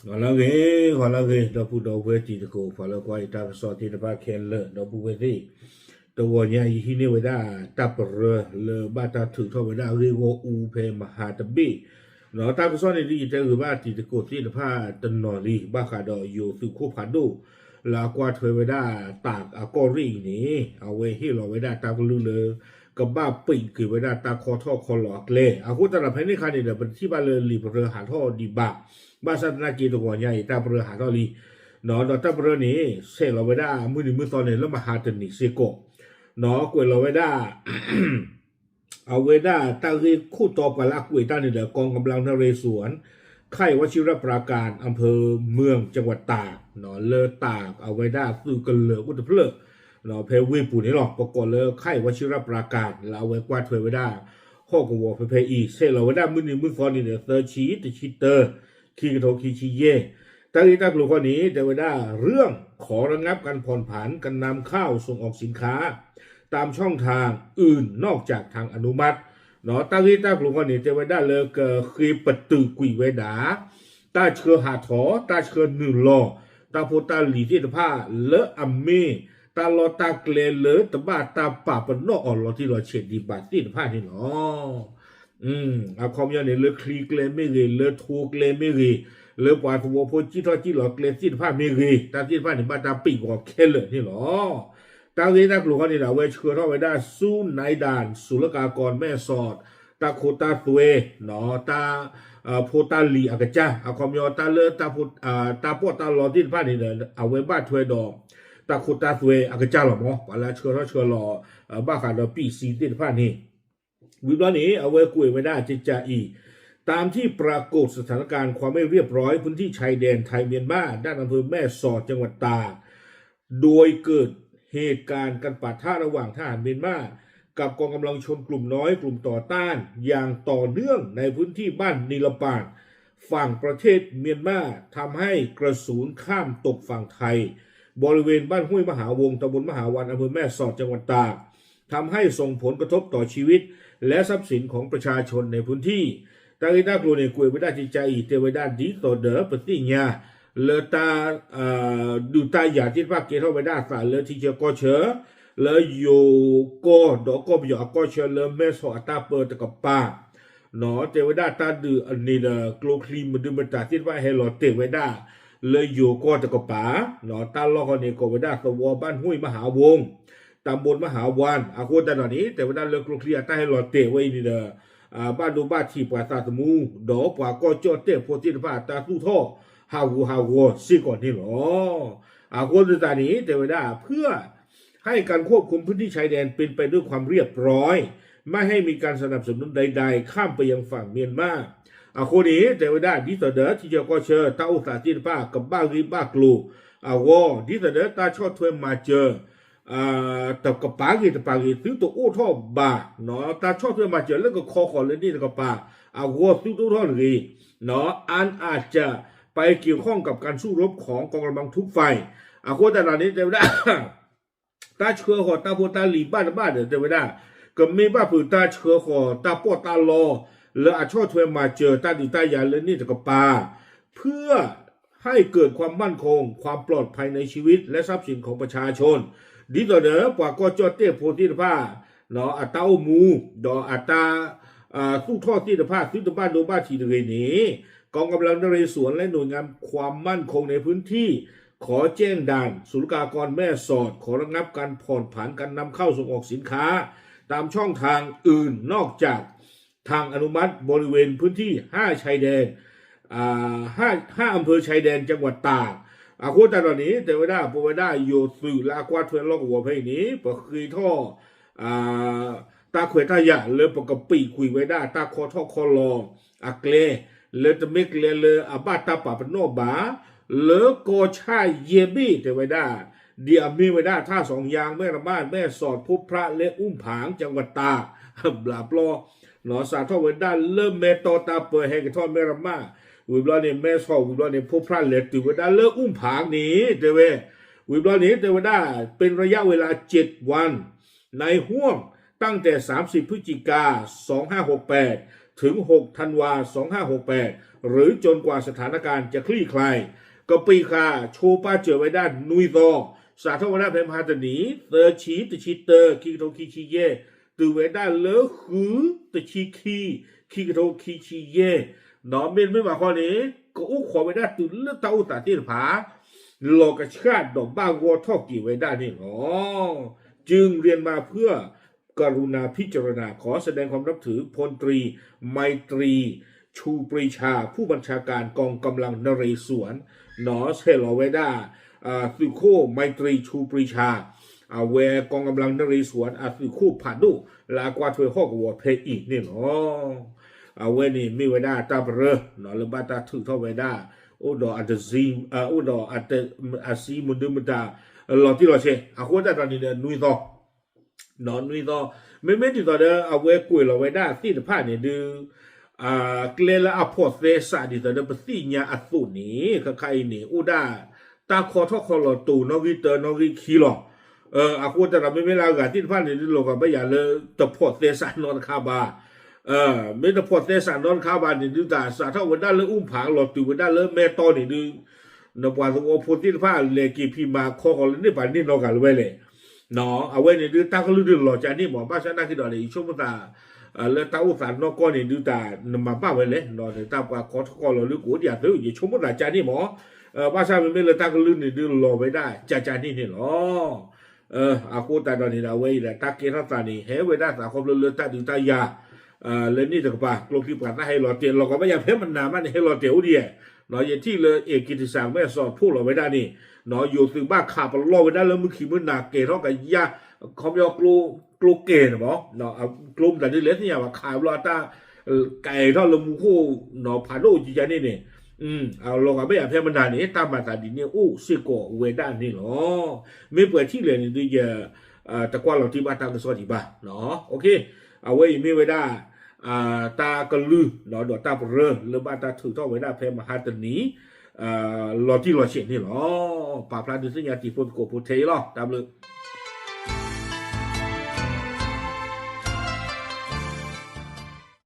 Halage, dopo veti de ko, fala kwa ita sorti de ba ken le, dopo veti.ตัวเนี่ยที่นี่เวลาตับเรือเลอบาตาถือทอเวลาเรียกว่าอูเพมหาตบีเนาะตาก็ซ้อนในที่จะคือว่าที่ตะโกที่ตะผ้าตนอรีบ้าขาดอยู่สุขุพันดูลากว่าเธอเวลาตากอากอรีนี่เอาไว้ให้เราเวลาตาก็ลือเลยกับบ้าปิ่งคือเวลาตาคอท่อคอหลอกเลยอากูตระเพนี่คันนี่เดี๋ยวเป็นที่บ้านเลยรีบเรือหาท่อดีบ้าบ้านสัตนากีตัวใหญ่ตาเรือหาท่อรีเนาะตาเรือนี้เสร็จเราเวลามือตอนนี้แล้วมาหาตันนี่เสกเนาะกวยเราไว้ได้เอาไว้ได้ตั้งที่คู่ต่อกับลักเวต้านี่เดี๋ยวกองกำลังนเรศวรค่ายวชิรปราการอำเภอเมืองจังหวัดตากเนาะเลอตากเอาไว้ได้ซื้อกันเลอกุตเพลเนาะเพลวีปุ่นนี่หรอกประกอบเลยค่ายวชิรปราการเราไว้กวาดเผยไว้ได้ข้อกวอเพอีเซเราไว้ได้มือฟอนนี่เดี๋ยวเตอร์ชีตชิเตอร์คีกระโทคีชีเย่ตั้งที่ตั้งหลวงข้อนี้เดี๋ยวไว้ได้เรื่องขอระงับการผ่อนผันการนำเข้าส่งออกสินค้าตามช่องทางอื่นนอกจากทางอนุมัติเนาะตั้งที่ตั้งหลวงข้อนี้จะไว้ได้เลยก็คือปฏิกุยไว้ด่าตาเชื่อหาถอตาเชื่อหนึ่งลอตาโพตาหลีที่ตะผ้าเลอะอัมเมตาลอตาเกลเลอตะบ้าตาป่าปนนอกอ่อนลอที่เราเฉดดีบาทที่ตะผ้านี่เนาะเอาความยาวเนี่ยเลอะคลีเกลไม่รีเลอะทูเกลไม่รีเลอปล่อยผู้พูดจีทอจีหลอกเกลที่ผ้าไม่รีตาที่ผ้าเนี่ยบ้าตาปีกออกเคลเลยนี่หรอตั้งที่นักหลวงนี่เราเวชเชื่อท่อไว้ได้สู้นายด่านศุลกากรแม่สอดตาโคตาตัวเนาะตาโพตาลีอากาจ้าเอาความยาวตาเลอตาโพตาปวดตาลอที่ผ้านี่เนี่ยเอาไว้บ้าถวยดอกตาโคตาตัวอากาจ้าหรอมั้งเวลาเชื่อท่อเชื่อหล่อบ้าขาดปีซีที่ผ้านี่วิบล้อนี้เอาไว้กุยไม่ได้จิจาอีตามที่ปรากฏสถานการณ์ความไม่เรียบร้อยพื้นที่ชายแดนไทยเมียนมาด้านอำเภอแม่สอดจังหวัดตากโดยเกิดเหตุการณ์การปะทะระหว่างทหารเมียนมากับกองกำลังชนกลุ่มน้อยกลุ่มต่อต้านอย่างต่อเนื่องในพื้นที่บ้านนิลปานฝั่งประเทศเมียนมาทำให้กระสุนข้ามตกฝั่งไทยบริเวณบ้านห้วยมหาวงตำบลมหาวันอำเภอแม่สอดจังหวัดตากทำให้ส่งผลกระทบต่อชีวิตและทรัพย์สินของประชาชนในพื้นที่ตากิตากลัวในกุยไม่ได้จิตใจเทวดาดีต่อเดอปฏิญญาเลตาดูตาอยากที่ว่าเกท่าไม่ได้สารเลที่จะก็เชอเลโยก็ดอกก็บอยากก็เชอเลแม่สอตาเปิดตะกับป้าเนาะเทวดาตาดืออันนี้เลกลัวครีมมันดูมันตาที่ว่าให้หลอดเทวดาเลยโยก็ตะกับป้าเนาะตาล้อคนนี้ก็ไม่ได้สวบ้านห้วยมหาวงตำบลมหาวันอาโคตาหน่นี้แต่ว่าเลิกกลัวครีตาให้หลอดเทไว้นี่เด้อบ้านดูบ้านที่ปราสาทมูดอกปาก็จอดเตะโพธิภาตาตู้ท่อฮาวสิก่อนนี่หรอคนตานี้แต่ว่าเพื่อให้การควบคุมพื้นที่ชายแดนเป็นไปด้วยความเรียบร้อยไม่ให้มีการสนับสนุนใดๆข้ามไปยังฝั่งเมียนมาคนนี้แต่ว่าดิสเดอร์ที่จะก็เชิญตาอุตสาหจิตภากับบ้ารีบ้ากลูดิสเดอร์ตาชอดถวยมาเจอแต่กับปากีซื้อตัวอู้ท่อบาเนาะตาชอบเพื่อมาเจอแล้วก็คอขอเลยนี่กับปาซื้อตัวท่อเลยเนาะอันอาจจะไปเกี่ยวข้องกับการสู้รบของกองกำลังทุกฝ่ายคนแต่ละนี้จะได้ตาเชื่อขอตาโพตาลีบ้านเดี๋ยวได้ก็ไม่บ้าผือตาเชื่อขอตาปอตาลอแล้วอาชอบเพื่อมาเจอตาดูตายาเลยนี่กับปาเพื่อให้เกิดความมั่นคงความปลอดภัยในชีวิตและทรัพย์สินของประชาชนดีต่อเด้อปว่าก็จอดเตะโพธิผ้าเนาะอัตตามูดออัตตาสู้ทอดที่ผ้าซื้อบ้านโดบ้านทีเดยนี้กองกำลังนเรศวรและหน่วยงานความมั่นคงในพื้นที่ขอแจ้งด่านศุลกากรแม่สอดขอระงับการผ่อนผันการนำเข้าส่งออกสินค้าตามช่องทางอื่นนอกจากทางอนุมัติบริเวณพื้นที่5ชายแดน5อำเภอชายแดนจังหวัดตากคนแต่ตอนนี้แต่ว่าได้โยสื่อลากวาดเพื่อนลอกหัวเพนี้ปะคือท่อตาเขวตายะเลยปกปีคุยไว้ได้ตาคอท่อคอลออักเลเลยจะไม่เลเลยบ้าตาป่าเป็นโนบาเลยก็ใช่เยบี้แต่ไว้ได้เดียมีไว้ได้ท่าสองยางแม่ระบ้านแม่สอดพบพระและอุ้มผางจังหวัดตากบลาปลอหนอสาท่อไว้ได้เริ่มเมตอตาเปิดแห่งท่อแม่ระบ้าวิบล้อเนี่ยแม่สอวิบล้อเนี่ยพบพระเล็ดถือว่าได้เลิกอุ้มผางนี้เดเววิบล้อนี้เดว่าได้เป็นระยะเวลา7 วันในห่วงตั้งแต่30 พฤศจิกา 2568 ถึง6ธันวา2568หรือจนกว่าสถานการณ์จะคลี่คลายก็ปีคาโชป้าเจอไว้ด้านนุยซอสาธารณเพมพาตนีเตอชีตชีเตอคิโตคิชิเยตือไว้ด้านเลอหือตชีคิโตคิชิเยนอเมนไม่มาข้อนี้ก็อุ้ขอไว้ด้านตือเลือกเต้าตาที่ผาโลกชาติดอกบ้างวัวทอกกี่ไว้ด้านนี่หรอจึงเรียนมาเพื่อกรุณาพิจารณาขอแสดงความนับถือพลตรีไมตรีชูปรีชาผู้บัญชาการกองกำลังนเรศวรหนอเซลเวดาสุโคไมตรีชูปรีชาเวกองกำลังนเรศวรสุโคผ่านดูลากวาถวยหอกวัวเพอีกนี่หรอเวนี่มีเวดาตาเบรหนอเลบาตาถือท่อเวดาโอดออัตซีโอดออัตอาซีมุนดุมตาหลอที่เราเชอาควตาตอนนี้นุยต่อนอนนุยต่อไม่ติดต่อเด้อเอาไว้กุยเราไว้ได้ที่จะผ่านเนี่ยดูเกลละอพอเซสาดิต่อเด้อปสิญญาอสุนี้ก็ใครนี่อุดาตาคอทอคอลตูนอกิเตอร์นอกิคีหรออาควตาเราไม่ลากาที่ผ่านเนี่ยดูโลกไม่อยากเลยตะพอเซสานอนคาบาไม่ตะพอเซสานอนคาบาเนี่ยดูตาสาเท่าวันได้เลยอุ้มผางหลอตูวันได้เลยแม่ตอนนี่ดูนบวันโอพูที่ผ่านเลยกี่พิมาคอคนนี่ป่านนี่นอกันไว้เลยเนาะเอาไว้เนี่ยดูตาก็รู้ดูหล่อจานี่หมอป้าฉันน่าคิดว่าเนี่ยช่วงตาแล้วตาอุตส่าห์นอกก้อนเนี่ยดูตานมาป้าไว้เลยเนาะแต่ตาว่าขอทอเราหรือกูเดียดเลยอยู่ช่วงตาจานี่หมอป้าฉันไม่เลยตาก็รู้เนี่ยดูหล่อไว้ได้จานี่เนี่ยหรออากูตาตอนนี้เอาไว้เลยตาเกล้าตานี่เฮ้ไว้ได้ตาคมเลือดตาดูตายาแล้วนี่จะป่ะกลุ่มที่ผ่านให้หล่อเตียนเราก็ไม่อยากเพิ่มมันนานมันให้หล่อเตียวดีเนาะอย่างที่เลยเอกกิติศักดิ์แม่สอนพูดเราไว้ได้นี่เนาะอยู่ถึงบ้านขาบล่อไว้ได้แล้วมือขี่มือหนักเกล้ากับยาเขาไม่เอากลูเกนหรอเนาะกลุ่มแต่ที่เล็กนี่ว่าขายรอตาไก่ทอดลมคู่เนาะผ่านโลจีจานี่เนี่ยเอาลงกับไม่อยากเพิ่มมันนานนี่ตามมาตาดีเนี่ยอู้สิโกเวด้านนี่หรอไม่เปิดที่เลยนี่ดูเยอะตะกวาเราที่บ้านตามกระทรวงที่บ้านเนาะโอเคเอาไว้ไม่ไว้ได้ตากลือเนาะดอกตาเบรหรือบ้านตาถือท่อไว้ได้เพิ่มมาหาตันนี้หล่อที่หล่อเฉียนนี่หรอป่าพลาดดูสิยาจีฟนโกโพเทหรอตามเลย